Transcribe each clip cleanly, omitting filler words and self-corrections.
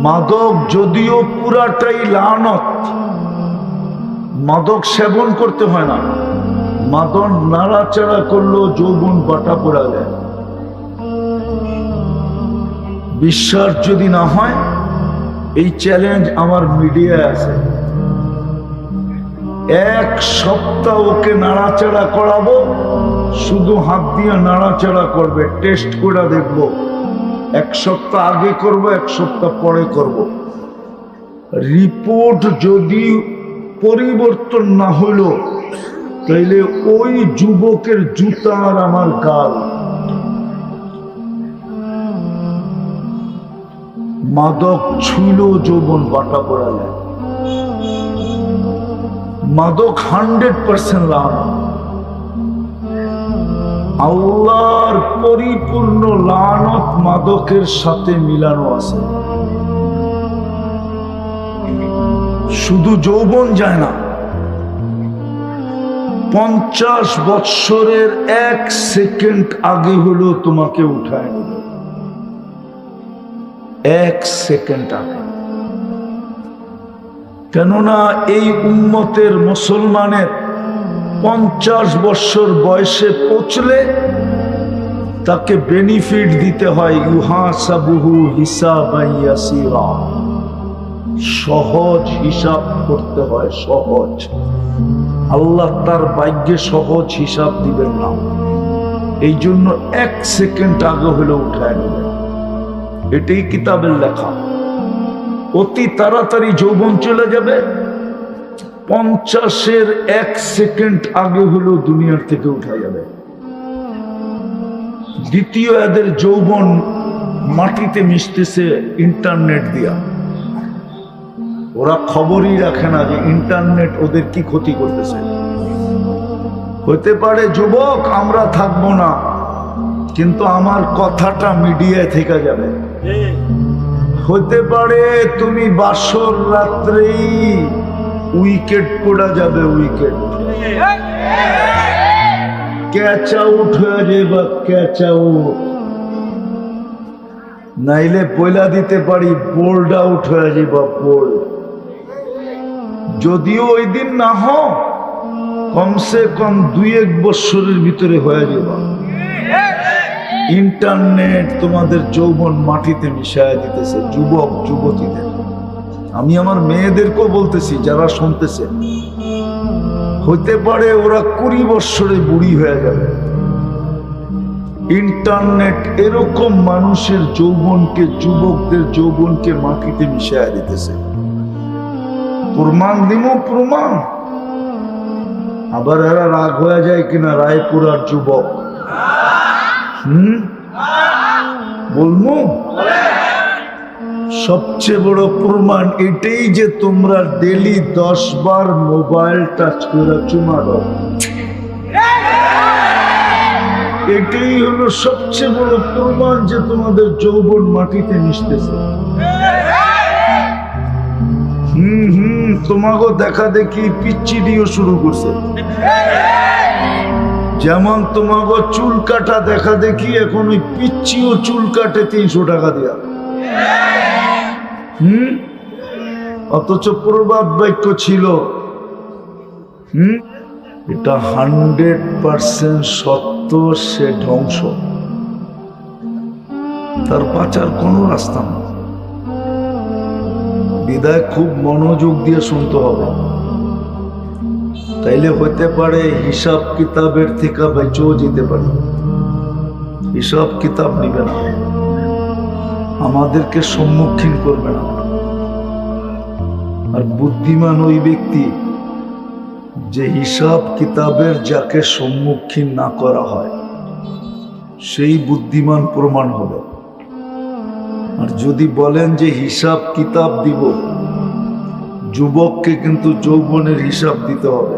মাদক যদিও পুরাটাই লানত, মাদক সেবন করতে হয় না, মাদক নাড়াচাড়া করলেও যৌবন বাটা পড়া যায়। বিশ্বাস যদি না হয়, এই চ্যালেঞ্জ আমার মিডিয়ায় আছে। 1 সপ্তাহ ওকে নাড়াচাড়া করাবো, শুধু হাত দিয়ে নাড়াচাড়া করবে, টেস্ট করে দেখবো। 1 সপ্তাহ আগে করব, 1 সপ্তাহ পরে করব। রিপোর্ট যদি পরিবর্তন না হলো, তাইলে ওই যুবকের জুতা আর আমার গাল। মাদক ছুঁলেও যৌবন বাটা পড়া যায়। মাদক 100% লানত। আল্লাহর পরিপূর্ণ লানত মাদকের সাথে মিলানো আছে। শুধু যৌবন যায় না, 50 বৎসরের 1 সেকেন্ড আগে হলো তোমাকে উঠায় নেবে। 1 সেকেন্ড আগে। কেননা এই উম্মতের মুসলমানের 50 বৎসর বয়সে পৌঁছলে তাকে বেনিফিট দিতে হয়। ইউহাসাবুহু হিসাবান ইয়াসীরা, সহজ হিসাব করতে হয়, সহজ। আল্লাহ তার ভাগ্যে সহজ হিসাব দিবেন না, এই জন্য 1 সেকেন্ড আগে হলে উঠায় নেবেন। এটাই কিতাবের লেখা। অতি তাড়াতাড়ি যৌবন চলে যাবে, 50-এর 1 সেকেন্ড আগে হলেও দুনিয়ার থেকে উঠা যাবে। দ্বিতীয়, এদের যৌবন মাটিতে মিশতেছে ইন্টারনেট দিয়া। ওরা খবরই রাখে না যে ইন্টারনেট ওদের কি ক্ষতি করতেছে। হতে পারে যুবক আমরা থাকবো না, কিন্তু আমার কথাটা মিডিয়ায় থেকে যাবে। হতে পারে তুমি বাসর রাত্রেই উইকেট পড়া যাবে, উইকেট ক্যাচ আউট হয়ে যাবে, ক্যাচ আউট। নাইলে বইলা দিতে পারি বোল্ড আউট হয়ে যাবে, বোল্ড। যদিও ওই দিন না হোক, কমসে কম 2-1 বৎসরের ভিতরে হয়ে যাবে। ইন্টারনেট তোমাদের যৌবন মাটিতে মিশায় দিতেছে, যুবক যুবতীদের। আমি আমার মেয়েদেরকেও বলতেছি, যারা শুনতেছে, হতে পারে ওরা 20 বৎসরে বুড়ি হয়ে যাবে। ইন্টারনেট এরকম মানুষের যৌবনকে, যুবকদের যৌবনকে মাটিতে মিশায় দিতেছে। প্রমাণ দিব, প্রমাণ। আবার এরা রাগ হয়ে যায় কিনা, রায়পুরার যুবক। বলবো সবচেয়ে বড় প্রমাণ এটাই যে তোমরা ডেলি 10 বার মোবাইল টাচ করে চুমা দাও। এটাই হলো সবচেয়ে বড় প্রমাণ যে তোমাদের যৌবন মাটিতে মিশতেছে। তোমাকে দেখা দেখি পিচ্চিডিও শুরু করছে। যেমন তোমাকে চুল কাটা দেখা দেখি, এখন ওই পিচ্চিও চুল কাটে 300 টাকা দিয়া। অথচ প্রবাদ বাক্য ছিল, এটা 100% সত্য, সে ধ্বংস, তার বাঁচার কোনো রাস্তা না। বিদায় খুব মনোযোগ দিয়ে শুনতে হবে, তাইলে হতে পারে হিসাব কিতাবের থেকে বেঁচেও যেতে পারে। হিসাব কিতাব নিবে না, আমাদেরকে সম্মুখীন করবে না। আর বুদ্ধিমান ওই ব্যক্তি যে হিসাব কিতাবের যাকে সম্মুখীন না করা হয়, সেই বুদ্ধিমান প্রমাণ হবে। আর যদি বলেন যে হিসাব কিতাব দিব, যুবককে কিন্তু যৌবনের হিসাব দিতে হবে।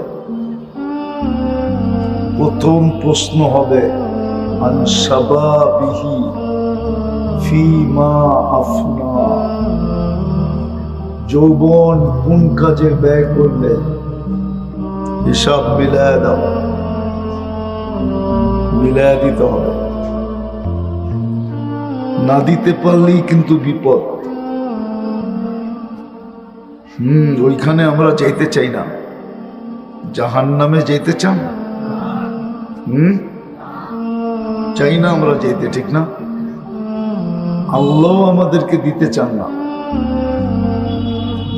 প্রথম প্রশ্ন হবে আন শাবাবিহি ফিমা আফনা, যৌবন কোন কাজে ব্যয় করলে, হিসাব মিলায় দাও, মিলায় দিতে হবে। না দিতে পারলেই কিন্তু বিপদ। ওইখানে আমরা যেতে চাই না। জাহান্নামে যেতে চান? চাই না আমরা যেতে, ঠিক না? আল্লাহ আমাদেরকে দিতে চান না।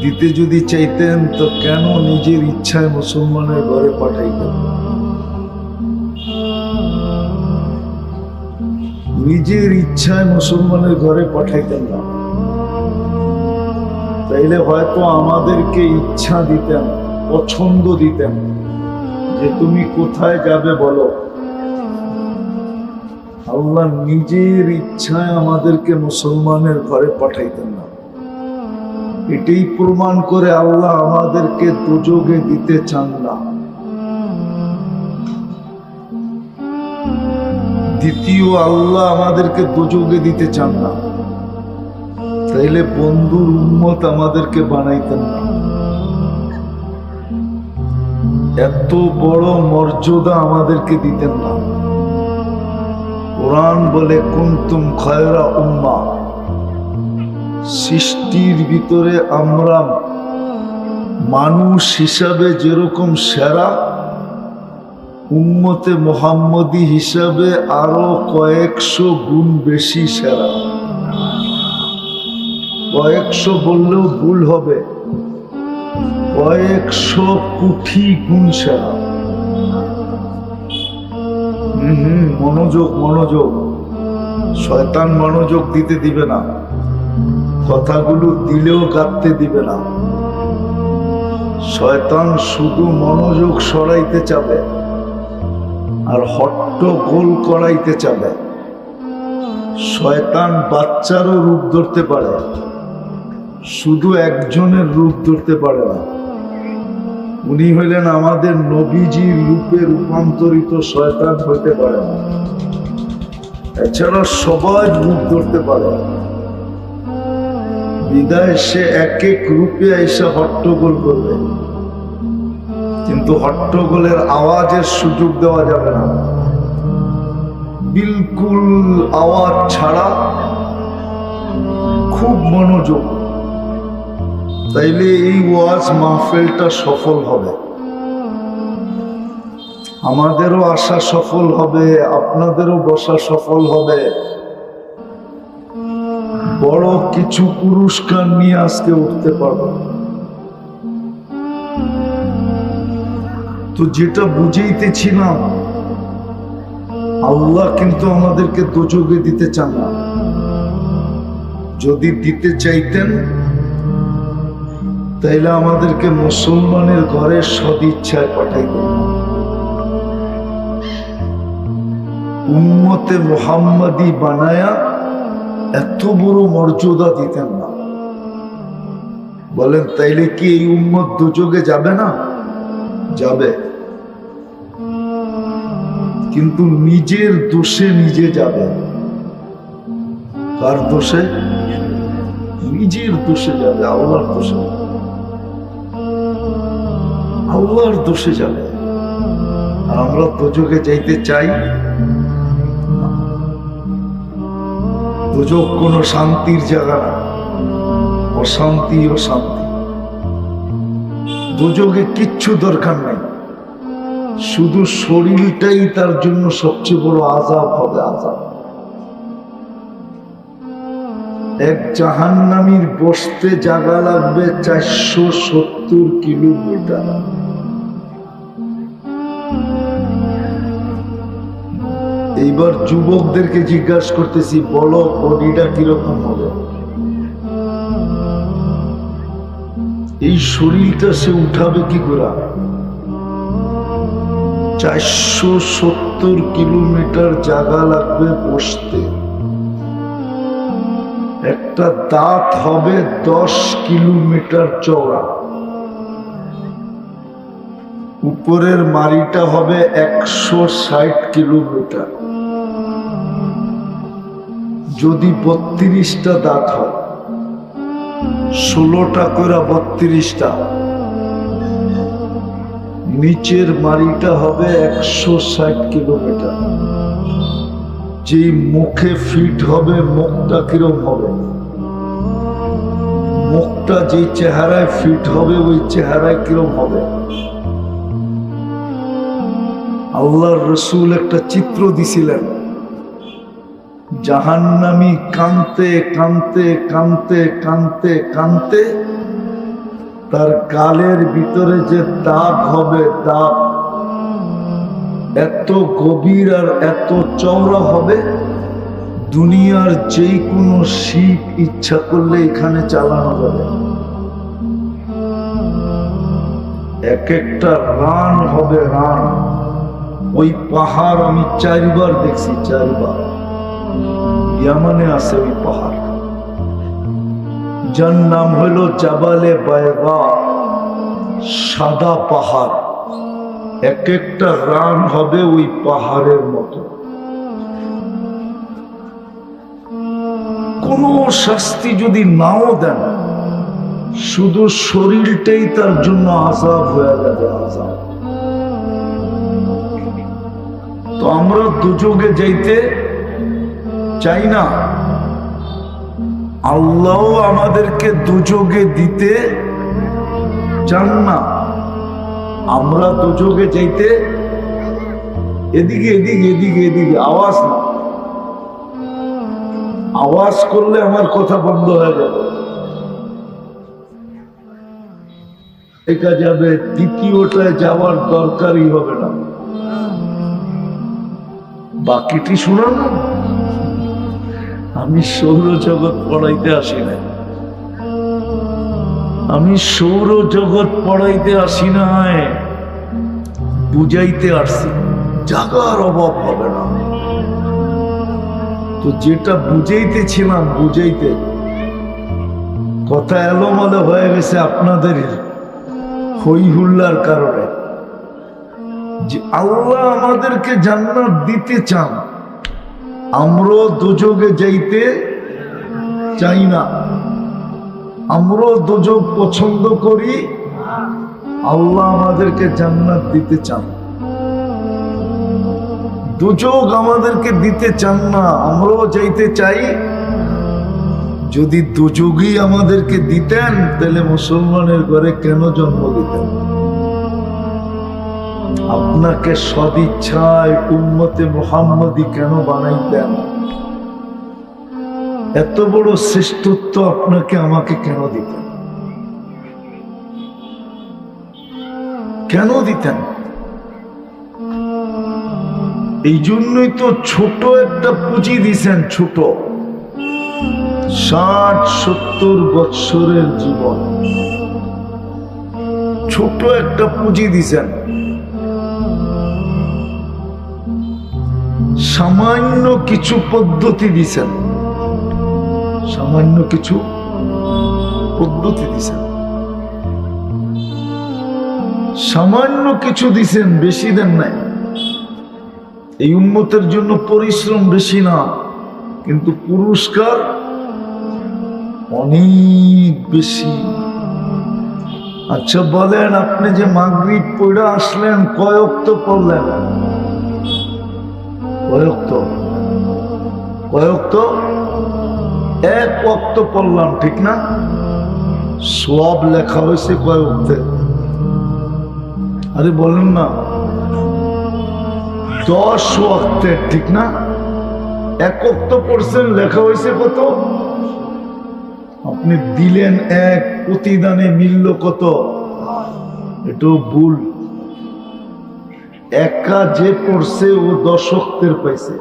দিতে যদি চাইতেন তো কেন নিজের ইচ্ছায় মুসলমানের ঘরে পাঠাইতেন? নিজের ইচ্ছায় মুসলমানের ঘরে পাঠাইতেন না। তাইলে হয়তো আমাদেরকে ইচ্ছা দিতেন, পছন্দ দিতেন যে তুমি কোথায় যাবে বলো। আল্লাহ নিজের ইচ্ছায় আমাদেরকে মুসলমানের ঘরে পাঠাইতেন না। এটাই প্রমাণ করে আল্লাহ আমাদেরকে দোজখে দিতে চান না। দ্বিতীয়, আল্লাহ আমাদেরকে দোজখে দিতে চান না, তাইলে বন্ধুর উম্মত আমাদেরকে বানাইতেন না। এত বড় মর্যাদা আমাদেরকে দিতেন না। কোরআন বলে কুনতুম খায়রা উম্মাহ, সৃষ্টির ভিতরে আমরা মানুষ হিসাবে যেরকম সেরা, উম্মতে মুহাম্মদী হিসাবে আরো কয়েকশো গুণ বেশি সেরা। কয়েকশো বললেও ভুল হবে, কয়েকশো কোটি গুণ সেরা। মনোযোগ, মনোযোগ। শয়তান মনোযোগ দিতে দিবে না, কথাগুলো দিলেও গাঁথতে দিবে না। শয়তান শুধু মনোযোগ সরাইতে চাবে আর হট্টগোল করাইতে চাবে। শয়তান বাচ্চারও রূপ ধরতে পারে, শুধু একজনের রূপ ধরতে পারে না। উনি হইলেন আমাদের নবীজির রূপে রূপান্তরিত শয়তান হইতে পারে না। এছাড়া সবাই রূপ ধরতে পারে। বিদায় সে এক এক রূপে এসে হট্টগোল করবে, কিন্তু হট্টগোলের আওয়াজের সুযোগ দেওয়া যাবে না। বিলকুল আওয়াজ ছাড়া, খুব মনোযোগ। তাইলে এই ওয়াজ মাহফিলটা সফল হবে। আমাদেরও আসা সফল হবে, আপনাদেরও বসা সফল হবে। বড় কিছু পুরস্কার নিয়ে আজকে উঠতে পারবো। তো যেটা বুঝাইতেছিলাম, আল্লাহ কিন্তু আমাদেরকে দোজখে দিতে চান না। যদি দিতে চাইতেন তাইলে আমাদেরকে মুসলমানের ঘরে সদিচ্ছায় পাঠাইতেন, উম্মতে মুহাম্মাদি বানায়া এত বড় মর্যাদা দিতেন না। বলেন তাইলে কি এই উম্মত দোজখে যাবে না? যাবে, কিন্তু নিজের দোষে নিজে যাবে। কার দোষে? নিজের দোষে যাবে, আল্লাহর দোষে, আল্লাহর দোষে যাবে। আর আমরা দোজখে যাইতে চাই? দোজখ কোনো শান্তির জায়গা না, অশান্তি ও শান্তি। দোজখে কিচ্ছু দরকার নাই, শুধু শরীরটাই তার জন্য সবচেয়ে বড় আযাব হবে, আযাব। এক জাহান্নামীর বসতে জায়গা লাগবে 470 কিলোমিটার। এইবার যুবকদেরকে জিজ্ঞাসা করতেছি, বলো বডিটা কিরকম হবে? এই শরীরটা সে উঠাবে কি করে? 470 কিলোমিটার জায়গা লাগবে বসতে। একটা দাঁত হবে 10 কিলোমিটার চওড়া, উপরের মাড়িটা হবে 160 কিলোমিটার। যদি 32টা দাঁত হয়, 16টা করে 32টা, নিচের মাড়িটা হবে 160 কিলোমিটার। যে মুখে ফিট হবে, মুখটা কিরম হবে? মুখটা মানুষটা যে চেহারায় ফিট হবে ওই চেহারায় কিরম হবে? আল্লাহর রসুল একটা চিত্র দিছিলেন, জাহান্নামী কানতে কানতে কানতে কানতে কানতে তার গালের ভিতরে যে দাগ হবে, দাগ এত গভীর আর এত চওড়া হবে, দুনিয়ার যে কোনো শিপ ইচ্ছা করলে এখানে চালানো যাবে। এক একটা রান হবে, রান। ওই পাহাড় আমি 4 বার দেখছি, 4 বার। ইয়ামানে আছে ওই পাহাড়, যার নাম হলো জাবালে বায়গা, সাদা পাহাড়। এক একটা রান হবে ওই পাহাড়ের মতো। কোন শাস্তি যদি নাও দেন, শুধু শরীরটাই তার জন্য আযাব হয়ে যাবে, আযাব। তো আমরা দুযোগে যাইতে চাই না, আল্লাহ আমাদেরকে দুযোগে দিতে চান না। আমরা দুযোগে যাইতে, এদিকে এদিকে এদিকে এদিকে আওয়াজ না, আওয়াজ করলে আমার কথা বন্ধ হয়ে যাবে। একা যাবে, দ্বিতীয়টায় যাওয়ার দরকারই হবে না। বাকিটি শুনুন, আমি সৌরজগৎ পড়াইতে আসি না, আমি সৌরজগৎ পড়াইতে আসি নাই, বুঝাইতে আসছি। জাগার অভাব হবে না। তো যেটা বুঝাইতেছিলাম, বুঝাইতে কথা এলোমেলো হয়ে গেছে আপনাদের হই হুল্লার কারণে, যে আল্লাহ আমাদেরকে জান্নাত দিতে চান, আমরাও দুযোগে যাইতে চাই না। আমরাও দুযোগ পছন্দ করি, আল্লাহ আমাদেরকে জান্নাত দিতে চান। দুযোগ আমাদেরকে দিতে চান না, আমরাও যাইতে চাই। যদি দুযোগই আমাদেরকে দিতেন, তাহলে মুসলমানের ঘরে কেন জন্ম দিতেন? আপনাকে সদিচ্ছায় উম্মতে মুহাম্মদী কেন বানাইতেন? এত বড় শ্রেষ্ঠত্ব আপনাকে আমাকে কেন দিতেন? কেন দিতেন? এই জন্যই তো ছোট একটা পুঁজি দিছেন, ছোট 60-70 বৎসরের জীবন, ছোট একটা পুঁজি দিছেন। সামান্য কিছু পদ্ধতি দিছেন, সামান্য কিছু পদ্ধতি দিছেন, সামান্য কিছু দিছেন, বেশি দেন নাই। এই উম্মতের জন্য পরিশ্রম বেশি না, কিন্তু পুরস্কার অনেক বেশি। আচ্ছা বলেন, আপনি যে মাগরিব পড়ে আসলেন, কয় ওয়াক্ত পড়লেন? কয় ওয়াক্ত? কয় ওয়াক্ত? 1 ওয়াক্ত পড়লাম, ঠিক না? সওয়াব লেখা হয়েছে কয় ওয়াক্তে? আরে বলেন না, 10 ওয়াক্তে, ঠিক না? 1 ওয়াক্ত পড়ছেন, লেখা হয়েছে কত? আপনি দিলেন 1, প্রতিদানে মিলল কত? এটাও ভুল। একা যে পড়ছে ও 10 ওয়াক্তের পাইছে,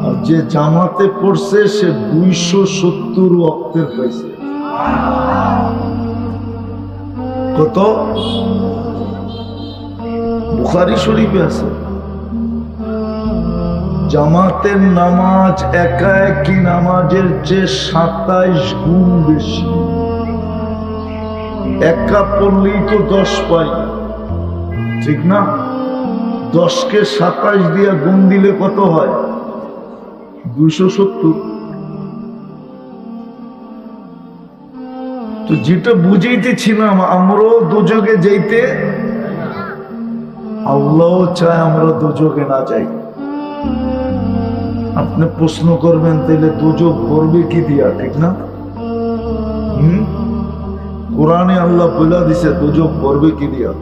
আর যে জামাতে পড়ছে সে 270 ওয়াক্তের পাইছে। কত? বুখারী শরীফে আছে, জামাতের নামাজ একা একই নামাজের চেয়ে 27 গুণ বেশি। একা পড়লেই তো 10 পাই, ঠিক না? 10কে 27 দিয়ে গুণ দিলে কত হয়? 270। তো যেটা বুঝাইতেছিলাম, আমরাও দুযোগে যাইতে, আল্লাহ চায় আমরা দুযোগে না যাই। আপনি প্রশ্ন করবেন, তাহলে দুযোগ করবে কি দিয়া, ঠিক না? কোরআনে আল্লাহ বলে দিছে দোজখ করবে কি দিয়া।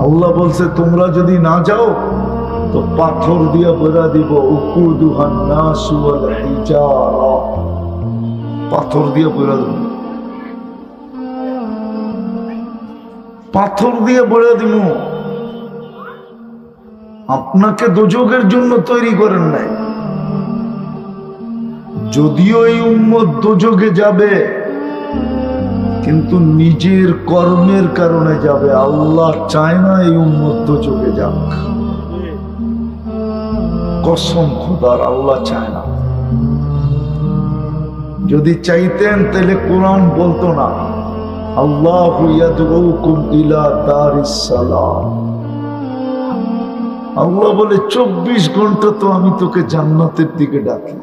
আল্লাহ বলছে তোমরা যদি না যাও তো পাথর দিয়া বলে দিব, উকুদুহান নাসু ওয়াল হিজারা, পাথর দিয়ে বলে দিব, পাথর দিয়ে বলে দিব। আপনাকে দোজখের জন্য তৈরি করেন নাই। যদিও এই উম্মত দোজখে যাবে কিন্তু নিজের কর্মের কারণে যাবে। আল্লাহ চায় না এই উম্মত দোজখে যাক। কসম খোদার, আল্লাহ চায় না। যদি চাইতেন তাহলে কোরআন বলতো না আল্লাহু ইয়াদউকুম ইলা দারিস সালাম। আল্লাহ বলে 24 ঘন্টা তো আমি তোকে জান্নাতের দিকে ডাকি।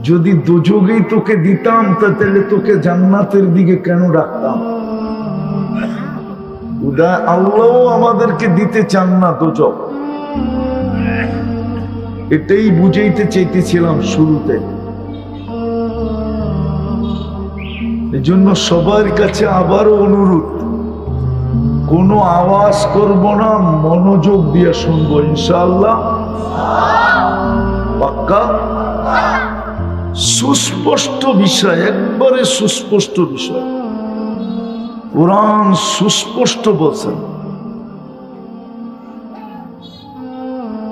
যদি দোজখেই তোকে দিতাম তাহলে তোকে জান্নাতের দিকে কেন ডাকতাম? আল্লাহ আমাদেরকে দিতে চান না দোজখ। এটাই বুঝাইতে চাইতেছিলাম শুরুতে। এজন্য সবার কাছে আবারও অনুরোধ, কোনো আওয়াজ করব না, মনোযোগ দিয়ে শুনবো ইনশাআল্লাহ। পাক্কা? সুস্পষ্ট বিষয়, একবারে সুস্পষ্ট বিষয়। কোরআন সুস্পষ্ট বলছেন,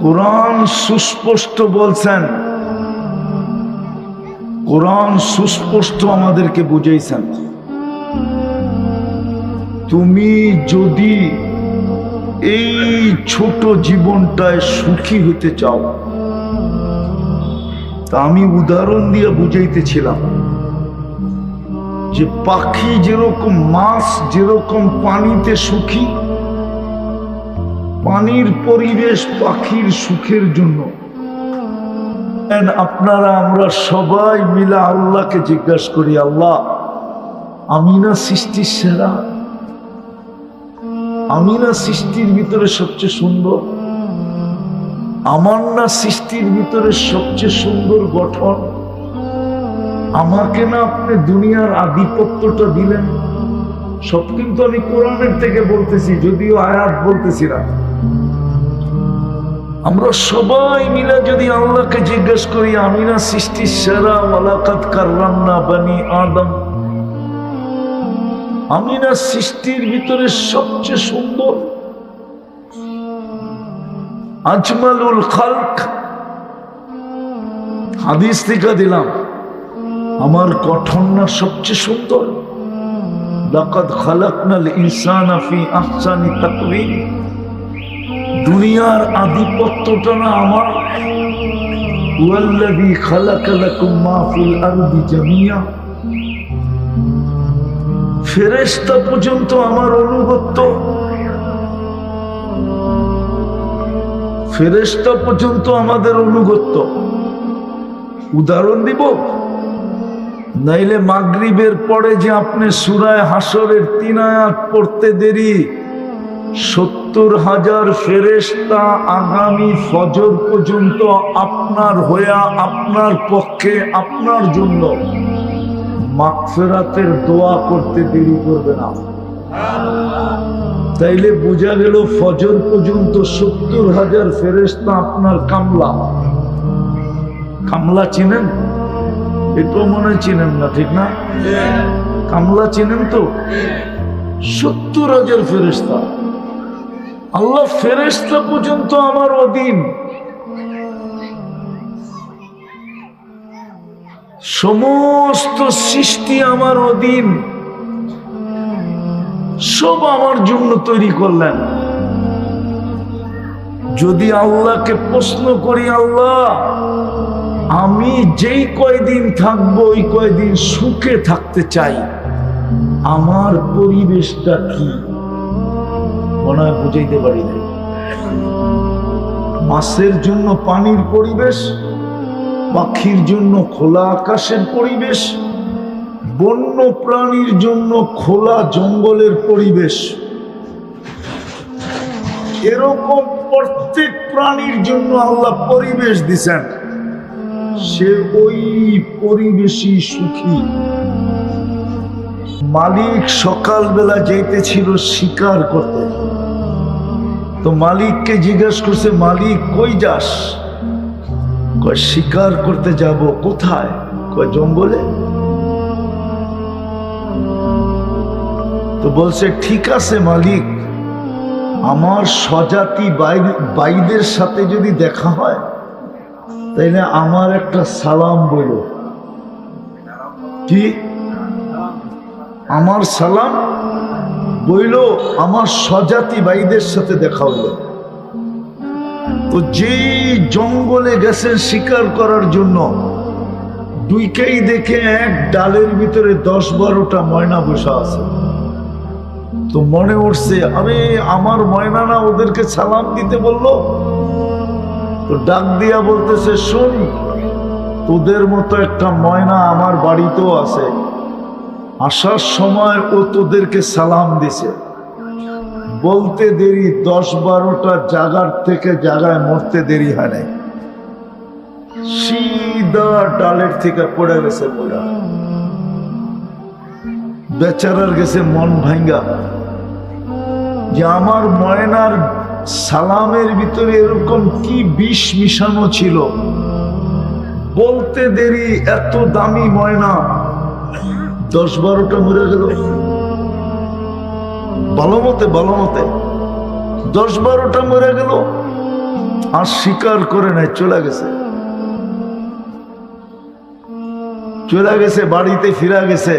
কোরআন সুস্পষ্ট বলছেন, কোরআন সুস্পষ্ট আমাদেরকে বুঝাইছেন। তুমি যদি এই ছোট জীবনটায় সুখী হতে চাও, তা আমি উদাহরণ দিয়ে বুঝাইতেছিলাম যে পাখি যেরকম, মাছ যেরকম পানিতে সুখী, পানির পরিবেশ পাখির সুখের জন্য। আপনারা আমরা সবাই মিলে আল্লাহকে জিজ্ঞাসা করি, আল্লাহ আমি না সৃষ্টির সেরা? আমি না সৃষ্টির ভিতরে সবচেয়ে সুন্দর? আমার না সৃষ্টির ভিতরে সবচেয়ে সুন্দর গঠন? আমাকে না আপনি দুনিয়ার আধিপত্যটা দিলেন? সব কিন্তু আমি কোরআনের থেকে বলতেছি, যদিও আয়াত বলতেছি না। আমরা সবাই মিলে যদি আল্লাহকে জিজ্ঞেস করি, আমি না সৃষ্টির সেরা? ওয়ালাকাদ কাররামনা বানি আদম, আমি না সৃষ্টির ভিতরে সবচেয়ে সুন্দর? আজমালুল খালক, হাদিস থেকে দিলাম, আমার গঠন না সবচেয়ে সুন্দর? লাকাদ খালাকনাল ইনসানা ফি আহসানি তাকওয়িম, দুনিয়ার আধিপত্যটা না আমার? ওয়াল্লাযী খালাকা লাকুম মা ফিল আরদি জামিয়া, ফেরেশতা পর্যন্ত আমার অনুগত্য, ফেরেশতা পর্যন্ত আমাদের অনুগত্য। উদাহরণ দিব, নাইলে মাগরিবের পরে যে আপনি সূরা হাসরের 3 আয়াত পড়তে দেরি, 70,000 ফেরেশতা আগামী ফজর পর্যন্ত আপনার হইয়া, আপনার পক্ষে, আপনার জন্য মাগফিরাতের দোয়া করতে দেরি করবে না। তাইলে বোঝা গেল ফজর পর্যন্ত 70,000 ফেরেশতা আপনার কামলা। কামলা চিনেন? এটাও মনে হয় চিনেন না, ঠিক না? কামলা চিনেন তো? 70,000 ফেরেশতা। আল্লাহ ফেরেশতা পর্যন্ত আমার অধীন। সমস্ত সৃষ্টি আমার অধীন, সব আমার জন্য তৈরি করলেন। যদি আল্লাহকে প্রশ্ন করি, আল্লাহ আমি যেই কয়দিন থাকবো ওই কয়দিন সুখে থাকতে চাই, আমার পরিবেশটা কি? মনে হয় বুঝাইতে পারি না। মাছের জন্য পানির পরিবেশ, পাখির জন্য খোলা আকাশের পরিবেশ, বন্য প্রাণীর জন্য খোলা জঙ্গলের পরিবেশ। এরকম প্রত্যেক প্রাণীর জন্য আল্লাহ পরিবেশ দিছেন। সে ওই পরিবেশই সুখী। মালিক সকালবেলা যেতেছিল শিকার করতে, তো মালিককে জিজ্ঞাসা করছে, মালিক কই যাস? কয় শিকার করতে যাব। কোথায়? কয় জঙ্গলে। তো বলছে ঠিক আছে মালিক, আমার স্বজাতি বাইদের সাথে যদি দেখা হয় তাইলে আমার একটা সালাম বলো। কি? আমার সালাম বইল, আমার স্বজাতি ভাইদের সাথে দেখা হলো। তো যেই জঙ্গলে গেছেন শিকার করার জন্য, দুইকেই দেখে এক ডালের ভিতরে 10-12টা ময়না বসা আছে। তো মনে উঠছে, আরে আমার ময়না না ওদেরকে সালাম দিতে বললো। তো ডাক দিয়া বলতেছে, শোন, তোদের মতো একটা ময়না আমার বাড়িতেও আছে, আসার সময় ও তোদেরকে সালাম দিছে। বলতে দেরি 10-12টা জায়গার থেকে জায়গায় মরতে দেরি হয় নাই, সিধা ডালের থেকে পড়ে গেছে ময়না। বেচারার গেছে মন ভাঙ্গা যে আমার ময়নার সালামের ভিতরে এরকম কি বিষ মিশানো ছিল। বলতে দেরি এত দামি ময়না 10-12টা মরে গেল। ভালো মতে 10-12টা মরে গেল, আর স্বীকার করে নাই, চলে গেছে বাড়িতে ফিরা গেছে।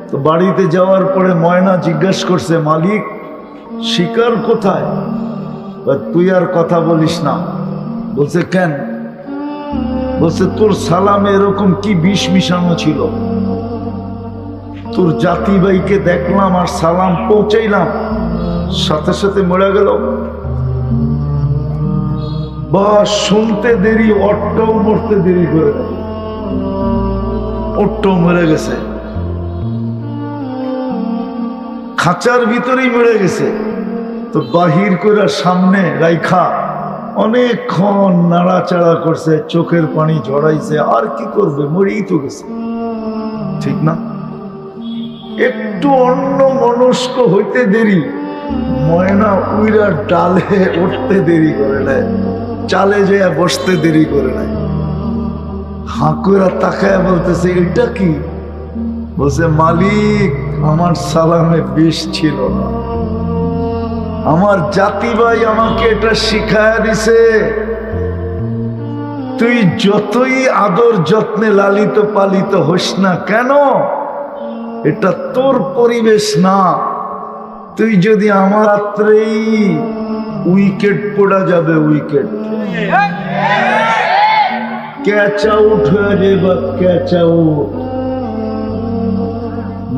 তো বাড়িতে যাওয়ার পরে ময়না জিজ্ঞাসা করছে, মালিক শিকার কোথায়? তুই আর কথা বলিস না। বলছে কেন? বলছে তোর সালামে এরকম কি বিষ মিশানো ছিল। তোর জাতি ভাইকে দেখলাম আর সালাম পৌঁছাইলাম, সাথে সাথে মরে গেল। বা শুনতে দেরি, অট্টও মরতে দেরি করে, অট্টও মরে গেছে, খাঁচার ভিতরেই মরে গেছে। তো বাহির করে সামনে রাইখা অনেকক্ষণ নাড়াচাড়া করছে, চোখের পানি ঝরাইছে, আর কি করবে, মরেই তো গেছে, ঠিক না? একটু অন্য মনস্ক হইতে দেরি, ময়না উইরা ডালে উঠতে দেরি করে নেয়, চালে যেয়ে বসতে দেরি করে নেয়। হাঁকুরা তাকায় বলতেছে, এটা কি? বলছে, মালিক আমার সালামে বিষ ছিল না, আমার জাতি ভাই আমাকে এটা শিখায় দিছে। তুই যতই আদর যত্নে লালিত পালিত হোস না কেন, এটা তোর পরিবেশ না। তুই যদি আমার রাত্রেই উইকেট পড়া যাবে, উইকেট ক্যাচ আউট হয়ে যাবে, ক্যাচ আউট,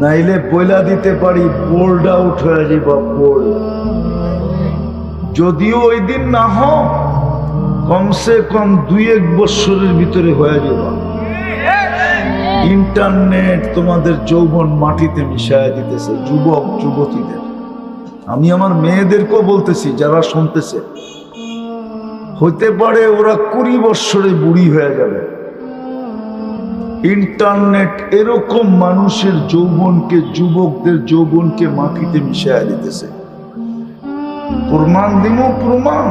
নাইলে বইলা দিতে পারি বোল্ড আউট হয়ে যাবে, বোল্ড। যদিও ওই দিন না হোক, কমসে কম 2-1 বছরের ভিতরে হয়ে যাবে। ইন্টারনেট তোমাদের যৌবন মাটিতে মিশায় দিতেছে, যুবক যুবতীদের। আমি আমার মেয়েদেরকেও বলতেছি, যারা শুনতেছে, হইতে পারে ওরা 20 বছরে বুড়ি হয়ে যাবে। ইন্টারনেট এরকম মানুষের যৌবনকে, যুবকদের যৌবনকে মাটিতে মিশায় দিতেছে। প্রমাণ দিব, প্রমাণ।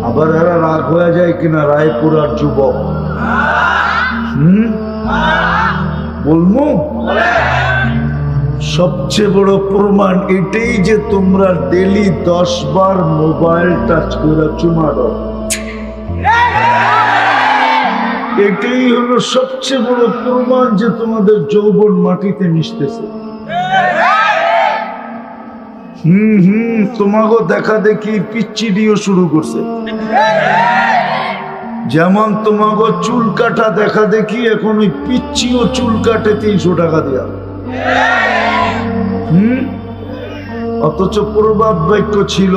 আবার এরা রাগ হয়ে যায় কিনা, রায়পুরার যুবক, বলবো সবচেয়ে বড় প্রমাণ এটাই যে তোমরা ডেলি 10 বার মোবাইল টাচ করে চুমা দাও। এটাই হলো সবচেয়ে বড় প্রমাণ যে তোমাদের যৌবন মাটিতে মিশতেছে। তোমাকে দেখা দেখি পিচ্চিডিও শুরু করছে। যেমন তোমাকে চুল কাটা দেখা দেখি, এখন ওই পিচ্চিও চুল কাটে 300 টাকা দিয়া। অথচ প্রবাদ বাক্য ছিল,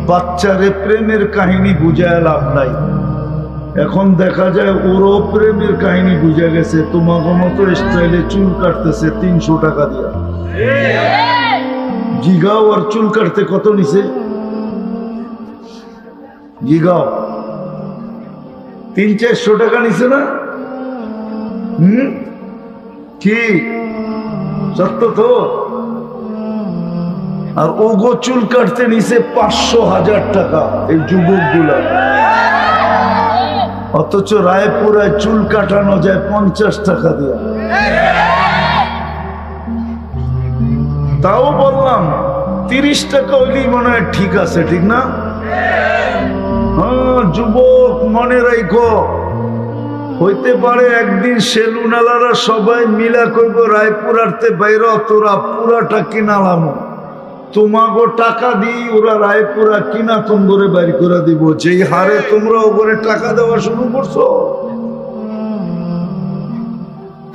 বাচ্চারে প্রেমের কাহিনী বুঝায় লাভ নাই। এখন দেখা যায় ওরও প্রেমের কাহিনী বুঝে গেছে, তোমাকে মতো স্টাইলে চুল কাটতেছে 300 টাকা দিয়া। জিগাও আর চুল কাটতে কত নিছে? জিগাও 300-400 টাকা নিছে না? কি সত্য তো? আর ওগো চুল কাটতে নিছে 500,000 টাকা এই যুবক গুলা, অথচ রায়পুরায় চুল কাটানো যায় 50 টাকা দিয়ে। তাও বললাম 30 টাকা হইলেই মনে হয় ঠিক আছে, ঠিক না? হ্যাঁ যুবক, মনে রাখো, হইতে পারে একদিন সেলুনালারা সবাই মিলা কইব রায়পুরাতে বাইর তোরা পুরাটা কিনালাম, তোমাগো টাকা দিই ওরা রায়পুরা কিনা তোমরে বাইর করে দিব। যেই হারে তোমরা ওপরে টাকা দেওয়া শুরু করছো,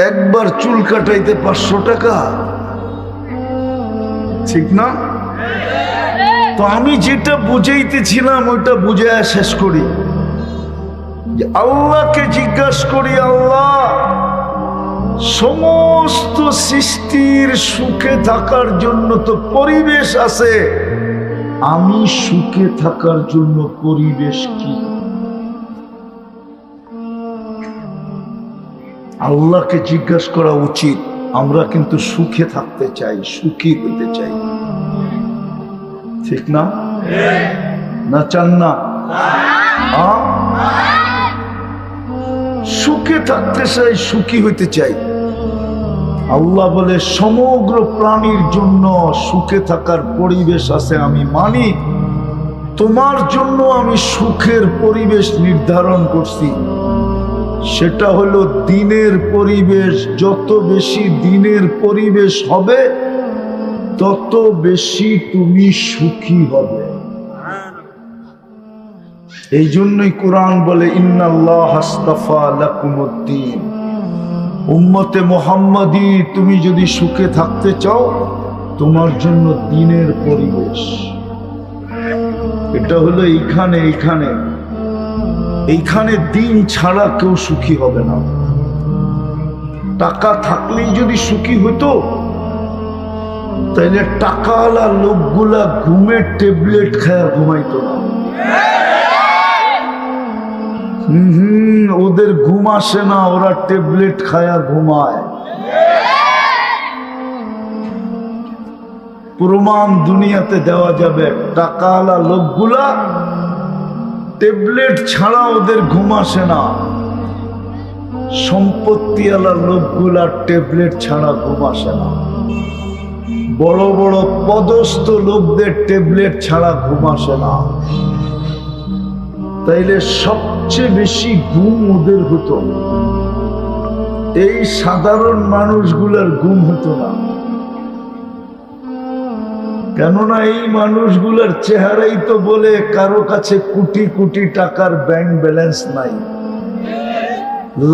একবার চুল কাটাইতে 500 টাকা, ঠিক না? তো আমি যেটা বুঝাইতেছিলাম ওইটা বুঝাইয়া শেষ করি। আল্লাহকে জিজ্ঞাসা করি, আল্লাহ সমস্ত সৃষ্টির সুখে থাকার জন্য তো পরিবেশ আছে, আমি সুখে থাকার জন্য পরিবেশ কি? আল্লাহকে জিজ্ঞাসা করা উচিত। আমরা কিন্তু সুখে থাকতে চাই, সুখী হতে চাই, ঠিক না? না চান না? সুখে থাকতে চাই, সুখী হইতে চাই। আল্লাহ বলে সমগ্র প্রাণীর জন্য সুখে থাকার পরিবেশ আছে, আমি মানি। তোমার জন্য আমি সুখের পরিবেশ নির্ধারণ করছি, সেটা হলো দিনের পরিবেশ। যত বেশি দিনের পরিবেশ হবে তত বেশি তুমি সুখী হবে। এই জন্যই কোরআন বলে ইন্নাল্লাহ আস্তাফা লাকুমুদ্দিন, উম্মতে মুহাম্মাদি তুমি যদি সুখে থাকতে চাও তোমার জন্য দিনের পরিবেশ এটা হলো এইখানে। এইখানে দিন ছাড়া কেউ সুখী হবে না। টাকা থাকলেই যদি সুখী হতো তাইলে টাকাওয়ালা লোকগুলা ঘুমের ট্যাবলেট খায়া ঘুমাইতো না। ওদের ঘুম আসে না, ওরা ট্যাবলেট খায়া ঘুমায়। প্রমাণ দুনিয়াতে দেওয়া যাবে, টাকাওয়ালা লোকগুলা ট্যাবলেট ছাড়া ওদের ঘুম আসে না, সম্পত্তিওয়ালা লোকগুলা ট্যাবলেট ছাড়া ঘুম আসে না, বড় বড় পদস্থ লোকদের ট্যাবলেট ছাড়া ঘুম আসে না। তাইলে সবচেয়ে বেশি ঘুম ওদের হতো, এই সাধারণ মানুষগুলার ঘুম হতো না। কেননা এই মানুষগুলার চেহারাই তো বলে কারো কাছে কোটি কোটি টাকার ব্যাংক ব্যালেন্স নাই,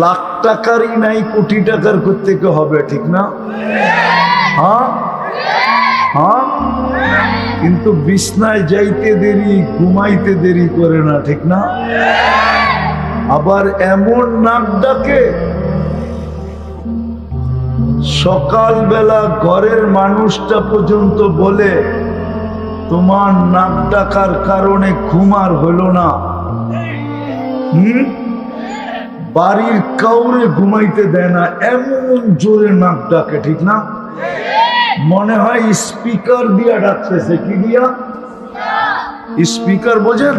লাখ টাকারই নাই, কোটি টাকার করতে হবে, ঠিক না? হ্যাঁ হ্যাঁ, কিন্তু বিছনায় যাইতে দেরি, ঘুমাইতে দেরি করে না, ঠিক না? আবার এমন নাক ডাকে সকালবেলা ঘরের মানুষটা পর্যন্ত বলে তোমার নাক ডাকার কারণে ঘুম আর হইল না। বাড়ির কাউরে ঘুমাইতে দেয় না, এমন জোরে নাক ডাকে, ঠিক না? মনে হয় স্পিকার দিয়া ডাকতেছে। কি দিয়া? স্পিকার, বোঝেন?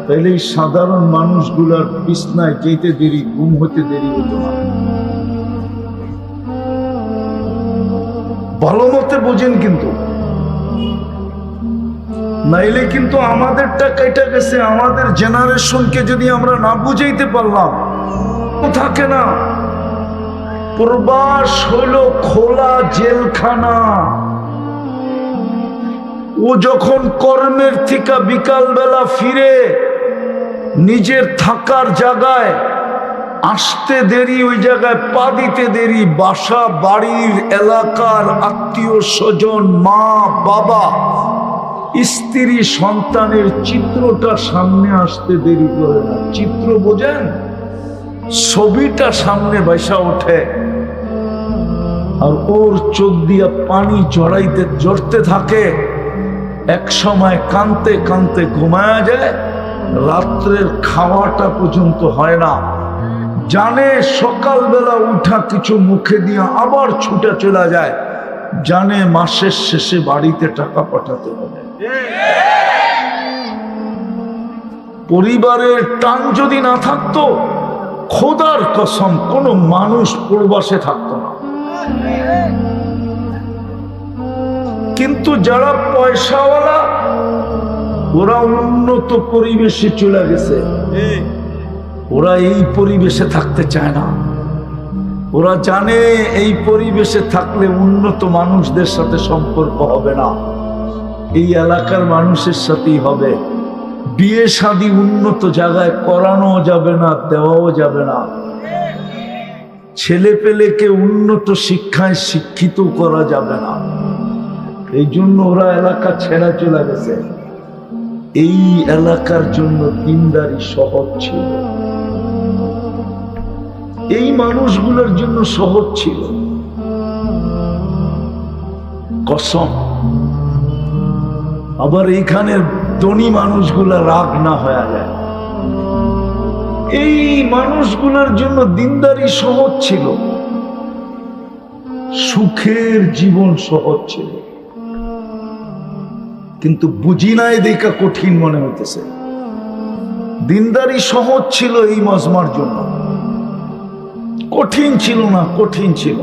তাইলে এই সাধারণ মানুষগুলার বিছনায় যেতে দেরি, ঘুম হতে দেরি হতো না। ভালো মতে বোঝেন কিন্তু, নাইলে কিন্তু আমাদেরটা কেটে গেছে। আমাদের জেনারেশনকে যদি আমরা না বুঝাইতে পারলাম, থাকে না। প্রবাস হলো খোলা জেলখানা। ও যখন কর্মের থেকে বিকালবেলা ফিরে নিজের থাকার জায়গায় আসতে দেরি, ওই জায়গায় পা দিতে দেরি, বাসা বাড়ির এলাকার আত্মীয় স্বজন, মা বাবা, স্ত্রী সন্তানের চিত্রটা সামনে আসতে দেরি করে না। চিত্র বোঝেন? ছবিটা সামনে বাইসা ওঠে, আর ওর চোখ দিয়া পানি জড়তে থাকে। এক সময় কানতে কানতে ঘুমায়া যায়, রাত্রের খাওয়াটা পর্যন্ত হয় না, জানে সকালবেলা উঠা কিছু মুখে দিয়ে আবার ছুটে চলে যায়, জানে মাসের শেষে বাড়িতে টাকা পাঠাতে হবে। পরিবারের টান যদি না থাকতো, খোদার কসম কোনো মানুষ প্রবাসে থাকতো না। কিন্তু যারা পয়সাওয়ালা, ওরা উন্নত পরিবেশে চলে গেছে, ওরা এই পরিবেশে থাকতে চায় না। ওরা জানে এই পরিবেশে থাকলে উন্নত মানুষদের সাথে সম্পর্ক হবে না, এই এলাকার মানুষের সাথেই হবে। বিয়ে শাদী উন্নত জায়গায় করানো যাবে না, দেওয়াও যাবে না। ছেলে পেলেকে উন্নত শিক্ষায় শিক্ষিত করা যাবে না। এই জন্য ওরা এলাকা ছেড়ে চলে গেছে। এই এলাকার জন্য দিনদারি সহজ ছিল, এই মানুষগুলোর জন্য সহজ ছিল। কসম। আবার এইখানের ধনী মানুষগুলা রাগ না হয়ে যায়। এই মানুষগুলোর জন্য দিনদারি সহজ ছিল, সুখের জীবন সহজ ছিল। কিন্তু বুঝি নাই দেখা কঠিন মনে হইতেছে। দিনদারি সহজ ছিল এই মজমার জন্য, কঠিন ছিল না, কঠিন ছিল।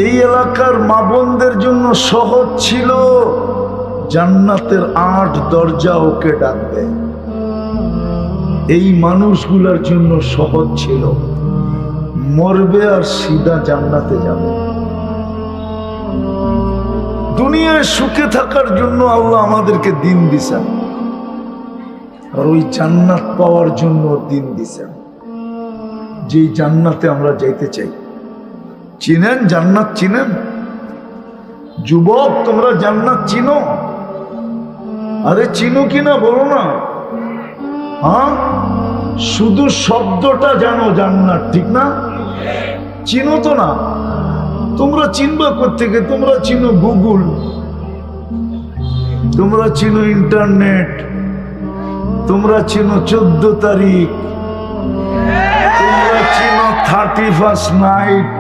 এই এলাকার মা বোনদের জন্য সহজ ছিল, জান্নাতের 8 দরজা ওকে ডাকবে। এই মানুষগুলোর জন্য সহজ ছিল, মরবে আর সিধা জান্নাতে যাবে। দুনিয়ায় সুখে থাকার জন্য আল্লাহ আমাদেরকে দিন দিছেন, আর ওই জান্নাত পাওয়ার জন্য দিন দিছেন, যে জান্নাতে আমরা যাইতে চাই। চিনেন জান্নাত? চিনেন? যুবক, তোমরা জান্নাত চিনো? আরে চিনো কিনা বলো না। হ্যাঁ, শুধু শব্দটা জানো জান্নাত, ঠিক না? চিনো তো না। তোমরা চিনবা কোত্থেকে? তোমরা চিনো গুগল, তোমরা চিনো ইন্টারনেট, তোমরা চিনো 14 তারিখ, তোমরা চিনো 31st নাইট,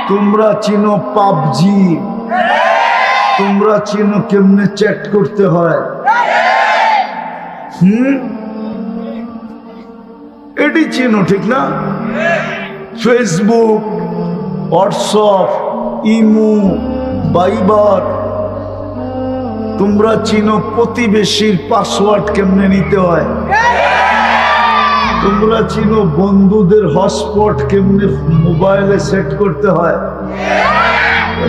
তোমরা চিনো পাবজি, তোমরা চিনো কেমনে চ্যাট করতে হয়। এটি চিনো, ঠিক না? ফেসবুক, হোয়াটসঅ্যাপ, ইমো, ভাইবার। তোমরা চিনো প্রতিবেশীর পাসওয়ার্ড কেমনে নিতে হয়। তোমরা চিনো বন্ধুদের হটস্পট কেমনে মোবাইলে সেট করতে হয়।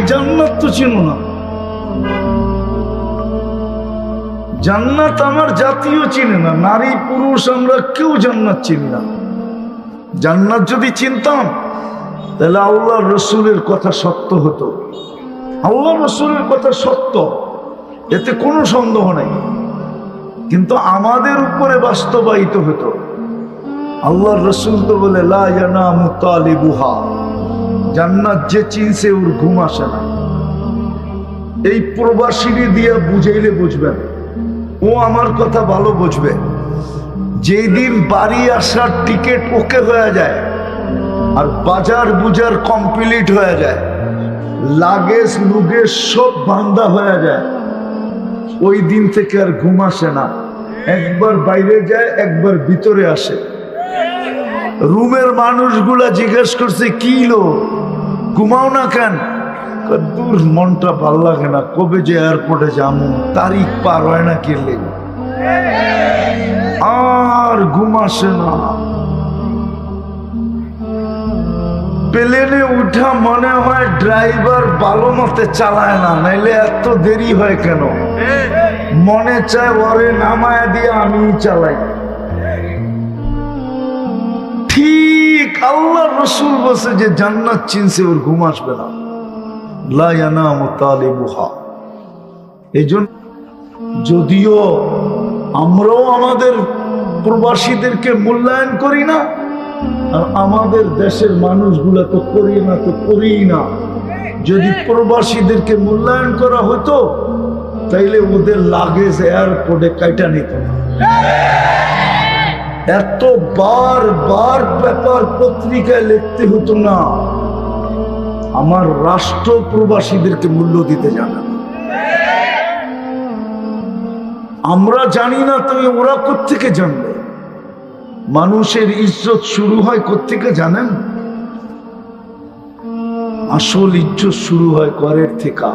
জান্নাত তো চিনো না। জান্নাত আমার জাতীয় চিনে না, নারী পুরুষ আমরা কেউ জান্নাত চিনি না। জান্নাত যদি চিনতাম তাহলে আল্লাহ রসুলের কথা সত্য হতো। আল্লাহ রসুলের কথা সত্য, এতে কোনো সন্দেহ নাই, কিন্তু আমাদের উপরে বাস্তবায়িত হতো। আল্লাহ রসুল তো বলে লা ইয়ানামু তালিবুহা, জান্নাত যে চিনছে ওর ঘুম আসে না। এই প্রবাসী দিয়ে বুঝাইলে বুঝবেন, ও আমার কথা ভালো বুঝবে। যেই দিন বাড়ি আসার টিকিট ওকে হয়ে যায় আর বাজার বুজার কমপ্লিট হয়ে যায়, লাগেজ লুগেজ সব বান্ধা হয়ে যায়, ওই দিন থেকে আর ঘুম আসে না। একবার বাইরে যায়, একবার ভিতরে আসে। রুমের মানুষগুলা জিজ্ঞেস করছে কি লো, ঘুমাও না কেন? দূর, মনটা ভাল লাগে না, কবে যে এয়ারপোর্টে যাবো, তারিখ পার হয় না, কেলে আর ঘুম আসে না। প্লেনে উঠা মনে হয় ড্রাইভার ভালো মতে চালায় না, নাইলে এত দেরি হয় কেন? মনে চায় ওরে নামায় দিয়ে আমি চালাই। ঠিক আল্লাহ রসুল বসে যে জান্নাত চিনছে ওর ঘুম আসবে না। লা ইয়ানামু তালিবুহা। এইজন্য যদিও আমরাও আমাদের প্রবাসীদেরকে মূল্যায়ন করি না, আর আমাদের দেশের মানুষগুলা তো করি না, তো করি না। যদি প্রবাসীদেরকে মূল্যায়ন করা হতো তাইলে ওদের লাগেজ এয়ারপোর্টে কাইটা নিত না। এত বার পেপার পত্রিকায় লিখতে হতো না, আমার রাষ্ট্র প্রবাসীদেরকে মূল্য দিতে জানে না। আমরা জানি না, তবে ওরা কোত্থেকে জানবে? মানুষের ইজ্জত শুরু হয় কোত্থেকে জানেন? আসল ইজ্জত শুরু হয় ঘরের থেকে।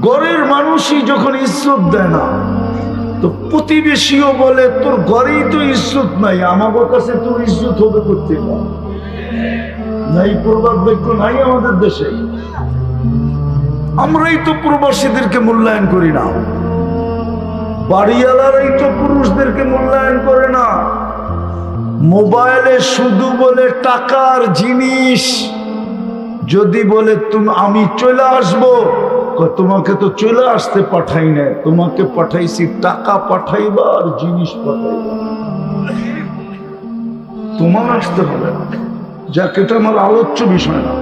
ঘরের মানুষই যখন ইজ্জত দেয় না, তো প্রতিবেশীও বলে তোর ঘরেই তো ইজ্জত নাই, আমার কাছে তোর ইজ্জত হবে কোত্থেকে? নাই, প্রবাদ বাক্য নাই আমাদের দেশে। আমরাই তো প্রবাসীদেরকে মূল্যায়ন করি না, বাড়িওয়ালারাই তো পুরুষদেরকে মূল্যায়ন করে না। মোবাইলে শুধু বলে টাকার জিনিস, যদি বলে তুমি আমি চলে আসবো, তোমাকে তো চলে আসতে পাঠাই না, তোমাকে পাঠাইছি টাকা পাঠাইবা আর জিনিস পাঠাইবা, তোমার আসতে হবে না। যাক, এটা আমার আলোচ্য বিষয় না।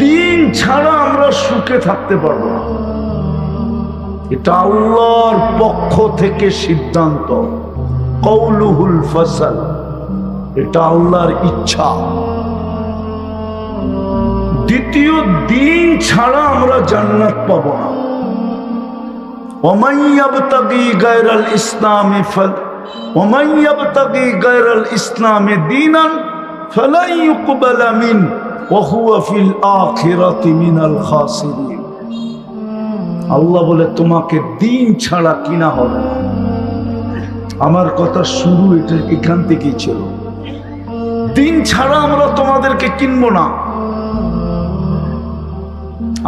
দিন ছাড়া আমরা সুখে থাকতে পারবো না, এটা আল্লাহর পক্ষ থেকে সিদ্ধান্ত, কওলুহুল ফসল, এটা আল্লাহর ইচ্ছা। দ্বিতীয়, দিন ছাড়া আমরা জান্নাত পাবো না। ওমান ইয়াবতাগি গায়রাল ইসলামি ওমান ইয়াবতাগি গায়রাল ইসলামি দীনান ফালা ইউকবালা মিন ওয়া হুয়া ফিল আখিরাতি মিনাল খাসিরিন। আল্লাহ বলে তোমাকে দিন ছাড়া কিনা হবে না। আমার কথা শুরু এটা এখান থেকেই ছিল। দিন ছাড়া আমরা তোমাদেরকে কিনবো না,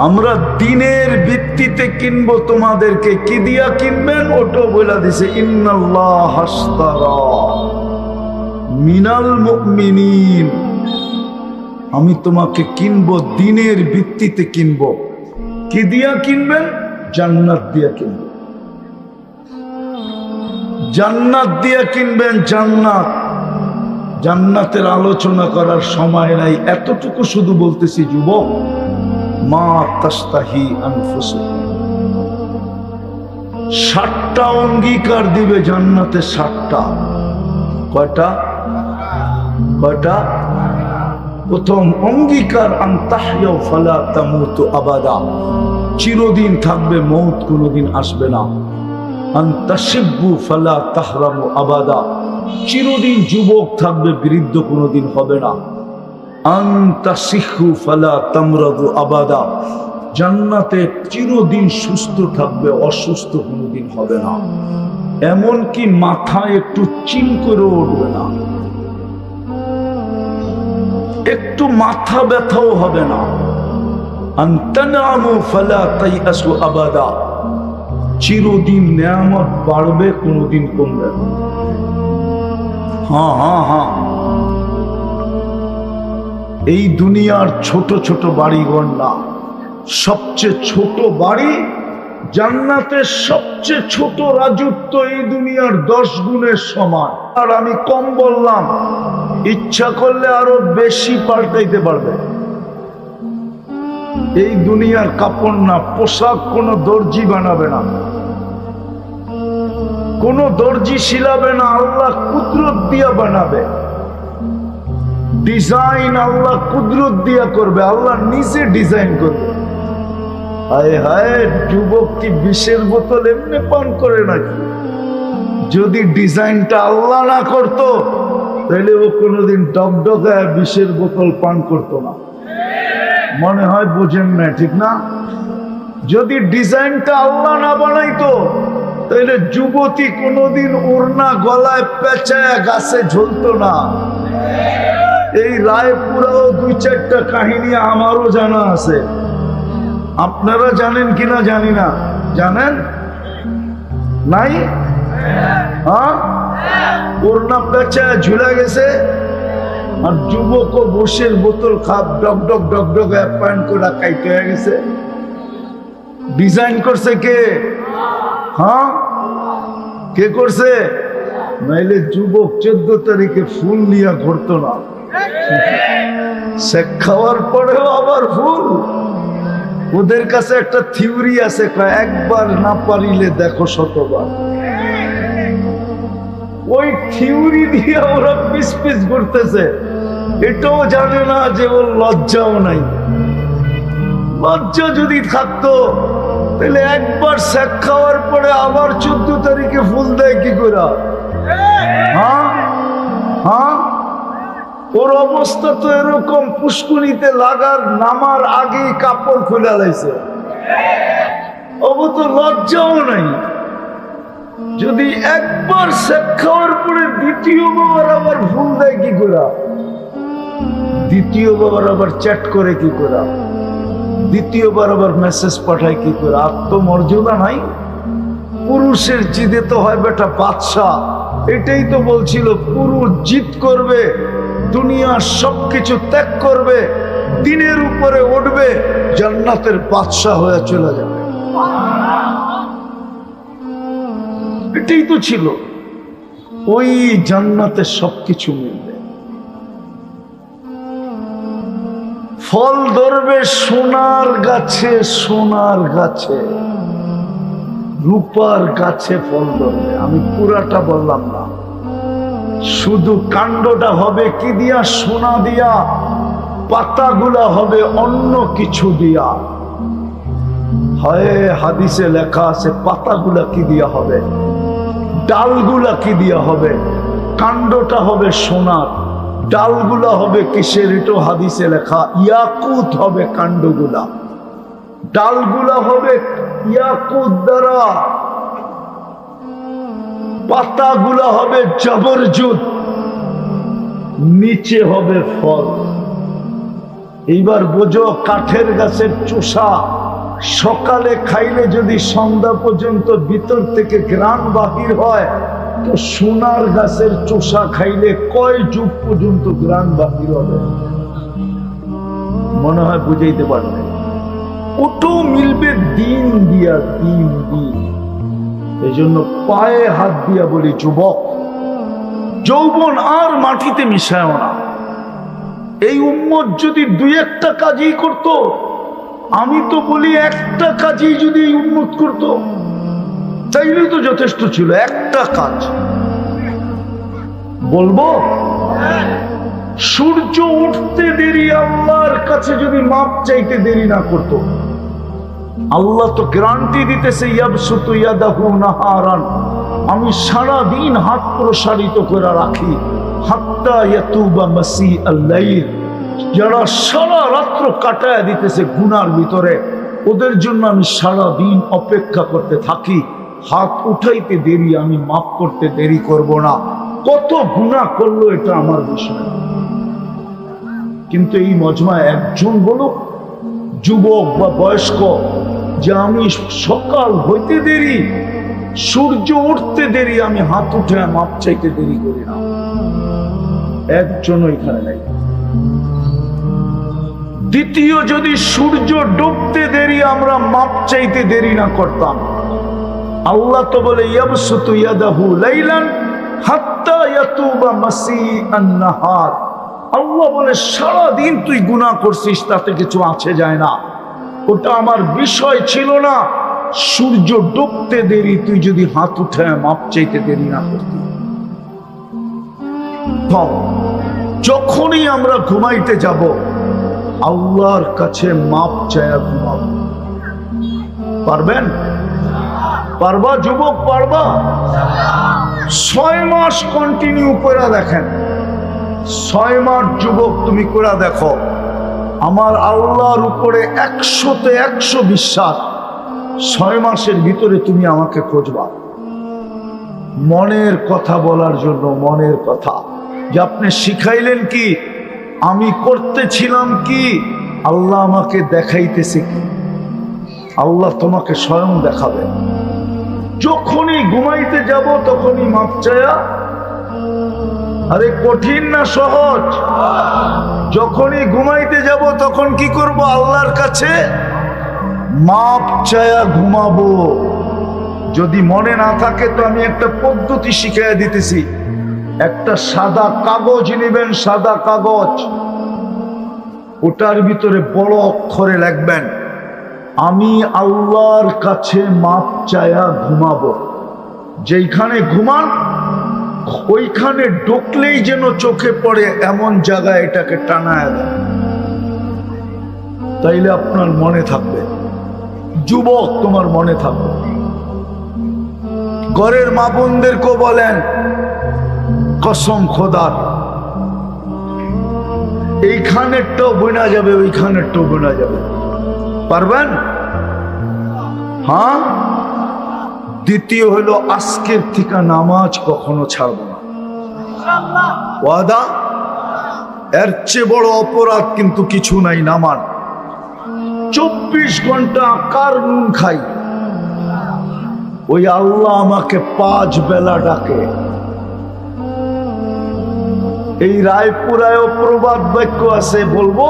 আমরা দিনের ভিত্তিতে কিনবো তোমাদেরকে। কি দিয়া কিনবেন ওটা বলে দিছে, ইন্নাল্লাহ হাশতারা মিনাল মুমিনিন, আমি তোমাকে কিনবো দিনের ভিত্তিতে কিনবো। কি দিয়া কিনবেন? জান্নাত দিয়া কিনবেন, জান্নাত দিয়া কিনবেন। জান্নাত, জান্নাতের আলোচনা করার সময় নাই, এতটুকু শুধু বলতেছি যুবক, মা তাস্তাহি আনফুসুকুম, 7টা অঙ্গীকার দিবে জান্নাতে। 7টা। কয়টা? কয়টা? প্রথম অঙ্গীকার, আন তাহইয়াউ ফালা তামুতু আবাদা, চিরদিন থাকবে, মৌত কোনোদিন আসবে না। আন তাশিব্বু ফালা তাহরামু আবাদা, চিরদিন যুবক থাকবে, বৃদ্ধ কোনোদিন হবে না। আন তাসিহু ফালা তামরাদু আবাদা, জান্নাতে চিরদিন সুস্থ থাকবে, অসুস্থ কোনোদিন হবে না। এমনকি মাথায় একটু চিন করে উঠবে না, একটু মাথা ব্যথাও হবে না। আন তানামু ফালা তাইয়াসু আবাদা, চিরদিন নেয়ামত বাড়বে, কোনোদিন কমবে না। হ্যাঁ, এই দুনিয়ার ছোট ছোট বাড়িঘর না, সবচেয়ে ছোট বাড়ি জান্নাতের সবচেয়ে ছোট রাজত্ব এই দুনিয়ার 10 গুণের সমান। আর আমি কম বললাম, ইচ্ছা করলে আরো বেশি পাল্টাইতে পারবে। এই দুনিয়ার কাপড় না, পোশাক কোনো দর্জি বানাবে না, কোনো দর্জি শিলাবে না, আল্লাহ কুদরত দিয়া বানাবে। ডিজাইন আল্লাহ কুদরত দিয়া করবে, আল্লাহ নিজে ডিজাইন করবে। হায় হায়, যুবক কি বিষের বোতল এমনি পান করে নাকি? যদি ডিজাইনটা আল্লাহ না করতো তাহলে ও কোনোদিন ডকডকায় বিষের বোতল পান করতো না। মনে হয় বোঝেন না, ঠিক না? যদি ডিজাইনটা আল্লাহ না বানাইতো তাহলে যুবতী কোনোদিন ওড়না গলায় পেঁচায় গাছে ঝুলতো না। এই রায়পুরাও 2-4টা কাহিনী আমারও জানা আছে, আপনারা জানেন কিনা জানি না। জানেন? নাই? হ্যাঁ, ওড়না পেঁচায় ঝুলে গেছে, আর যুবক ও বসের বোতল খাপ ডক ডক প্যান্ট করে কাইতে হয়ে গেছে। ডিজাইন করছে কে? হ্যাঁ, কে করছে? নাইলে যুবক 14 তারিখে ফুল নিয়ে ঘুরতো না। শেখ খাওয়ার পরেও আবার ফুল, ওদের কাছে একটা থিওরি আছে, একবার না পারিলে দেখো শতবার। ওই থিওরি দিয়ে ওরা পিস পিস করতেছে, এটাও জানে না যে ওর লজ্জাও নাই। লজ্জা যদি থাকতো তাহলে একবার শেখ খাওয়ার পরে আবার 14 তারিখে ফুল দেয় কি করে? হ্যাঁ হ্যাঁ, ওর অবস্থা তো এরকম, পুষ্কুনিতে লাগার নামার আগেই কাপড় খুলে লাইছে। ও তো লজ্জাও নাই। যদি একবার শেখ খাওয়ার পরে দ্বিতীয়বার আবার ফুল দেয় কি করে? দ্বিতীয়বার আবার চ্যাট করে কি করে? দ্বিতীয়বার আবার মেসেজ পাঠায় কি করে? আত্মমর্যাদা নাই? পুরুষের জিদে তো হয় বেটা বাদশা। এটাই তো বলছিল, পুরুষ জিদ করবে, দুনিয়ার সবকিছু ত্যাগ করবে, দিনের উপরে উঠবে, জান্নাতের বাদশা হয়ে চলে যাবে। এটাই তো ছিল, ওই জান্নাতে সবকিছু মিলবে। ফল ধরবে সোনার গাছে, সোনার গাছে, রূপার গাছে ফল ধরবে। আমি পুরাটা বললাম না, শুধু কাণ্ডটা হবে কি দিয়া? সোনা দিয়া। পাতাগুলা হবে অন্য কিছু দিয়া। হয় হাদিসে লেখা আছে পাতাগুলা কি দিয়া হবে, ডালগুলা কি দিয়া হবে। কাণ্ডটা হবে সোনার, ডালগুলা হবে কিসের? এটাও হাদিসে লেখা, ইয়াকুত হবে কাণ্ডগুলা, ডালগুলা হবে ইয়াকুত দ্বারা, পাতাগুলা হবে জবরজুদ, নিচে হবে ফল। এইবার বোঝো, কাঠের গাছের চোষা সকালে খাইলে যদি সন্ধ্যা পর্যন্ত ভিতর থেকে ঘ্রাণ বাহির হয়, তো সোনার গাছের চোষা খাইলে কয় যুগ পর্যন্ত ঘ্রাণ বাহির হবে? মনে হয় বুঝাইতে পারবে। ওটাও মিলবে দিন দিয়া, দিন দিন। এই জন্য পায়ে হাত দিয়া বলি, যুবক, যৌবন আর মাটিতে মিশায় না। এই উম্মত যদি 2-1টা কাজই করত, আমি তো বলি একটা কাজই যদি এই উম্মত করত, তাইলে তো যথেষ্ট ছিল। একটা কাজ বলবো, সূর্য উঠতে দেরি আল্লাহর কাছে যদি মাপ চাইতে দেরি না করত, আল্লাহ তো গ্যারান্টি দিতেছে, ইয়াবসুতু ইয়াদাহু নাহারান, আমি সারা দিন হাত প্রসারিত করে রাখি, হাত্তা ইয়াতুবা মাসিআল লাইল, যারা সারা রাত্র কাটায় দিতেছে গুনার ভিতরে, ওদের জন্য আমি সারা দিন অপেক্ষা করতে থাকি। হাত উঠাইতে দেরি, আমি মাফ করতে দেরি করব না। কত গুনাহ করলো এটা আমার বিষয়। কিন্তু এই মজমা একজন বলো, যুবক বা বয়স্ক, যে আমি সকাল হইতে দেরি, সূর্য উঠতে দেরি, আমি হাত উঠে মাপ চাইতে দেরি করি না। একজন এখানে নাই। দ্বিতীয়, যদি সূর্য ডুবতে দেরি আমরা মাপ চাইতে দেরি না করতাম, আল্লাহ তো বলে ইয়াবসুতু ইয়াদাহু লাইলান হাত্তা ইয়াতুবা মাসিআন নাহার। আল্লাহ বলে সারা দিন তুই গুনাহ করছিস, তাতে কিছু আছে যায় না, ওটা আমার বিষয় ছিল না। সূর্য ডুবতে দেরি, তুই যদি হাত উঠে মাপ চাইতে দেরি না করতি। যখনই আমরা ঘুমাইতে যাব, আল্লাহর কাছে মাপ চায়া ঘুমাব। পারবেন? পারবা যুবক? পারবা? 6 মাস কন্টিনিউ করে দেখেন, 6 মাস যুবক তুমি করে দেখো। আমার আল্লাহর উপরে 100-তে 100 বিশ্বাস। 6 মাসের ভিতরে তুমি আমাকে খুঁজবা, মনের কথা বলার জন্য। মনের কথা যে আপনি শিখাইলেন কি, আমি করতেছিলাম কি, আল্লাহ আমাকে দেখাইতেছে কি, আল্লাহ তোমাকে স্বয়ং দেখাবে। যখনই ঘুমাইতে যাব তখনই মাপ চায়া। আরে কঠিন না সহজ? যখনই ঘুমাইতে যাব তখন কি করব? আল্লাহর কাছে মাপ চায়া ঘুমাবো। যদি মনে না থাকে তো আমি একটা পদ্ধতি শিখাইয়া দিতেছি। একটা সাদা কাগজ নেবেন, সাদা কাগজ, ওটার ভিতরে বড় অক্ষরে লিখবেন আমি আল্লাহর কাছে মাপ চায়া ঘুমাবো। যেইখানে ঘুমান ওইখানে ঢুকলেই যেন চোখে পড়ে এমন জায়গায় এটাকে টানায় দেয়, তাইলে আপনার মনে থাকবে। যুবক, তোমার মনে থাকবে। ঘরের মা বোনদেরকেও বলেন, কসম খোদার, এইখানেরটাও বোনা যাবে, ওইখানেরটাও বোনা যাবে। পারবেন? হ্যাঁ। দ্বিতীয় হলো, আজকের থেকে নামাজ কখনো ছাড়ব না। ওয়াদা? এর চেয়ে বড় অপরাধ কিন্তু কিছু নাই। নামান 24 ঘন্টা আকার নুন খাই, ওই আল্লাহ আমাকে 5 বেলা ডাকে। এই রায়পুরায় প্রবাদ বাক্য আছে, বলবো?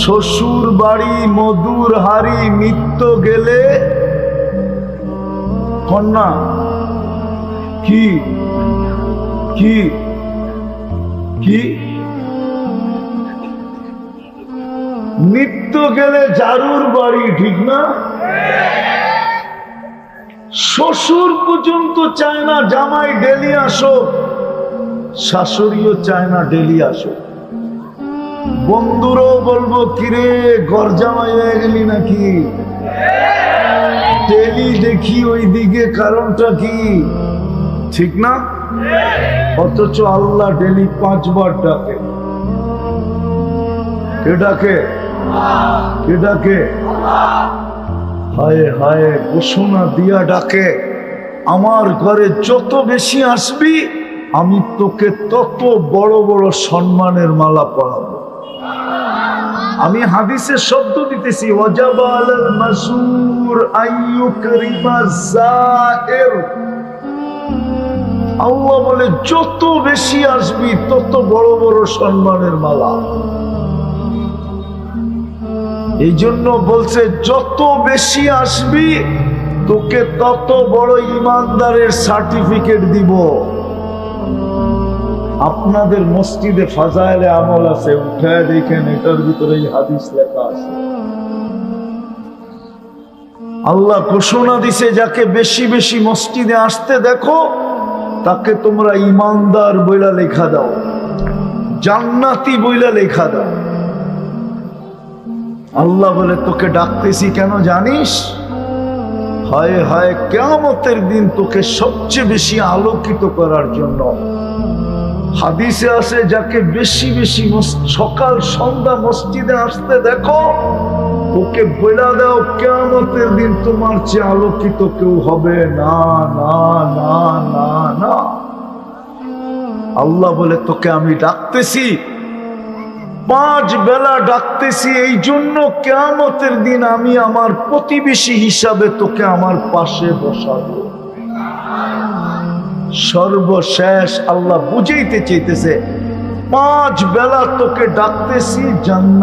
শ্বশুর বাড়ি মধুর হাড়ি, নিত্য গেলে কন্যা কি কি কি নিত্য গেলে জারুর বাড়ি, ঠিক না? শ্বশুর পর্যন্ত চায় না জামাই ডেলি আসো, শাশুড়িও চায় না ডেলি আসো। বন্ধুরাও বলবো, কিরে ঘর জামাই হয়ে গেলি নাকি? ডেলি দেখি ওই দিকে, কারণটা কি? ঠিক না? অথচ আল্লাহ ডেলি 5 বার ডাকে। কে ডাকে? কে ডাকে? হায় হায়, ঘোষণা দিয়া ডাকে, আমার ঘরে যত বেশি আসবি আমি তোকে তত বড় বড় সম্মানের মালা পরাবো। আমি হাদিসের শব্দ দিতেছি, ওয়াজাবা আলাল মাসুর আইয়ুকরিমা যায়ের। আল্লাহ বলে, যত বেশি আসবি তত বড় বড় সম্মানের মালা। এই জন্য বলছে, যত বেশি আসবি তোকে তত বড় ইমানদারের সার্টিফিকেট দিব। আপনাদের মসজিদে ফাজাইলে আমল আছে, উঠায় দেখেন, এটার ভিতরে এই হাদিস লেখা আছে। আল্লাহ ঘোষণা দিছে, যাকে বেশি বেশি মসজিদে আসতে দেখো তাকে তোমরা ইমানদার বইলা লেখা দাও, জান্নাতি বইলা লেখা দাও। আল্লাহ বলে, তোকে ডাকতেছি কেন জানিস? হায় হায়, কিয়ামতের দিন তোকে সবচেয়ে বেশি আলোকিত করার জন্য। হাদিসে আছে, যাকে বেশি বেশি সকাল সন্ধ্যা মসজিদে আসতে দেখো ওকে বলে দাও, কিয়ামতের দিন তোমার চেয়ে আলোকিত কেউ হবে না, না না না না। আল্লাহ বলে, তোকে আমি ডাকতেছি, 5 বেলা ডাকতেছি, এই জন্য কিয়ামতের দিন আমি আমার প্রতিবেশী হিসাবে তোকে আমার পাশে বসাবো। সর্বশেষ আল্লাহ বুঝাইতে চাইতেছে, 5 বেলা তোকে ডাকতেছি জান্নাত